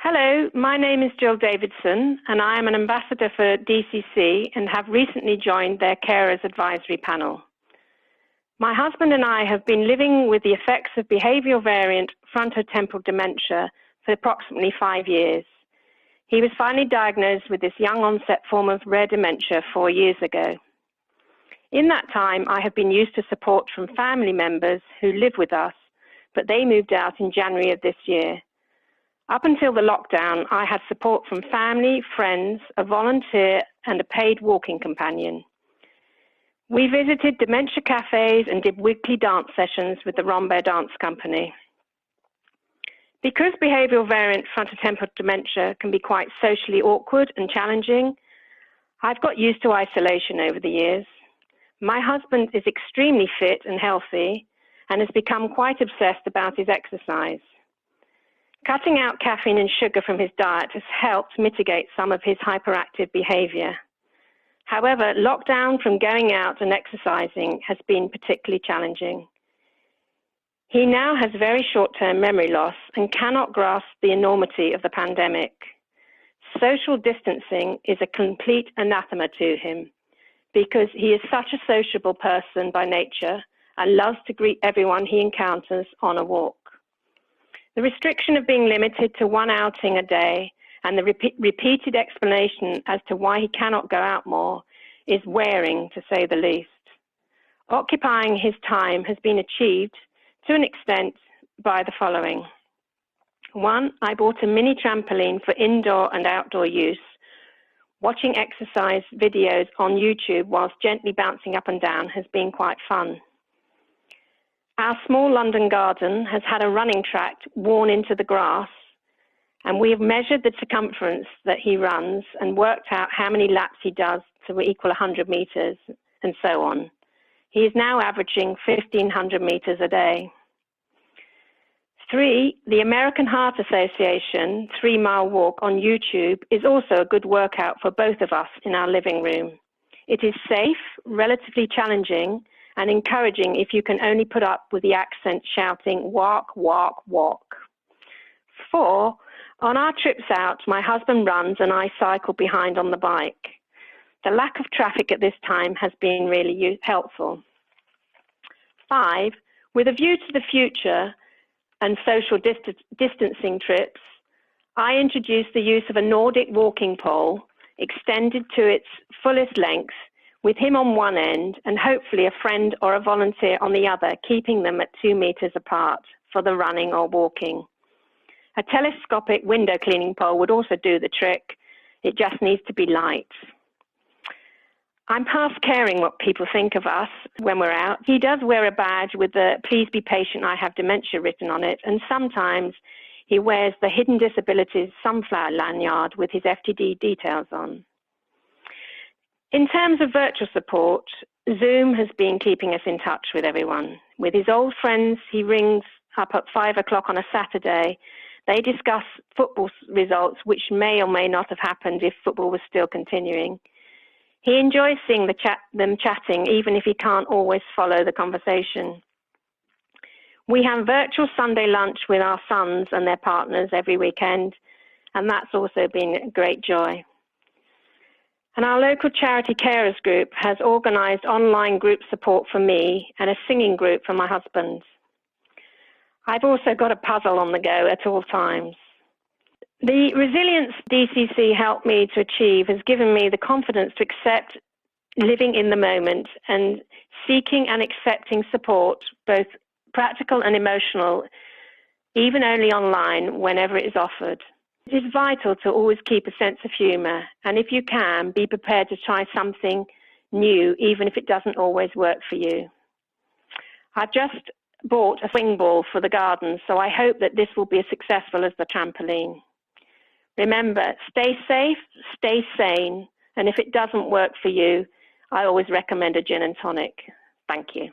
Hello, my name is Jill Davidson, and I am an ambassador for DCC and have recently joined their Carers Advisory Panel. My husband and I have been living with the effects of behavioral variant frontotemporal dementia for approximately 5 years. He was finally diagnosed with this young-onset form of rare dementia 4 years ago. In that time, I have been used to support from family members who live with us, but they moved out in January of this year. Up until the lockdown, I had support from family, friends, a volunteer, and a paid walking companion. We visited dementia cafes and did weekly dance sessions with the Rombo Dance Company. Because behavioral variant frontotemporal dementia can be quite socially awkward and challenging, I've got used to isolation over the years. My husband is extremely fit and healthy and has become quite obsessed about his exercise. Cutting out caffeine and sugar from his diet has helped mitigate some of his hyperactive behavior. However, lockdown from going out and exercising has been particularly challenging. He now has very short-term memory loss and cannot grasp the enormity of the pandemic. Social distancing is a complete anathema to him because he is such a sociable person by nature and loves to greet everyone he encounters on a walk. The restriction of being limited to one outing a day and the repeated explanation as to why he cannot go out more is wearing, to say the least. Occupying his time has been achieved to an extent by the following. 1, I bought a mini trampoline for indoor and outdoor use. Watching exercise videos on YouTube whilst gently bouncing up and down has been quite fun. Our small London garden has had a running track worn into the grass, and we have measured the circumference that he runs and worked out how many laps he does to equal 100 meters, and so on. He is now averaging 1,500 meters a day. 3, the American Heart Association 3-mile walk on YouTube is also a good workout for both of us in our living room. It is safe, relatively challenging, and encouraging if you can only put up with the accent shouting, walk, walk, walk. 4, on our trips out, my husband runs and I cycle behind on the bike. The lack of traffic at this time has been really helpful. 5, with a view to the future and social distancing trips, I introduced the use of a Nordic walking pole extended to its fullest length, with him on one end and hopefully a friend or a volunteer on the other, keeping them at 2 meters apart for the running or walking. A telescopic window cleaning pole would also do the trick. It just needs to be light. I'm past caring what people think of us when we're out. He does wear a badge with the "Please be patient, I have dementia" written on it, and sometimes he wears the Hidden Disabilities sunflower lanyard with his FTD details on. In terms of virtual support, Zoom has been keeping us in touch with everyone. With his old friends, he rings up at 5 o'clock on a Saturday. They discuss football results, which may or may not have happened if football was still continuing. He enjoys seeing them chatting, even if he can't always follow the conversation. We have virtual Sunday lunch with our sons and their partners every weekend, and that's also been a great joy. And our local charity carers group has organised online group support for me and a singing group for my husband. I've also got a puzzle on the go at all times. The resilience DCC helped me to achieve has given me the confidence to accept living in the moment and seeking and accepting support, both practical and emotional, even only online, whenever it is offered. It is vital to always keep a sense of humour, and if you can, be prepared to try something new, even if it doesn't always work for you. I've just bought a swing ball for the garden, so I hope that this will be as successful as the trampoline. Remember, stay safe, stay sane, and if it doesn't work for you, I always recommend a gin and tonic. Thank you.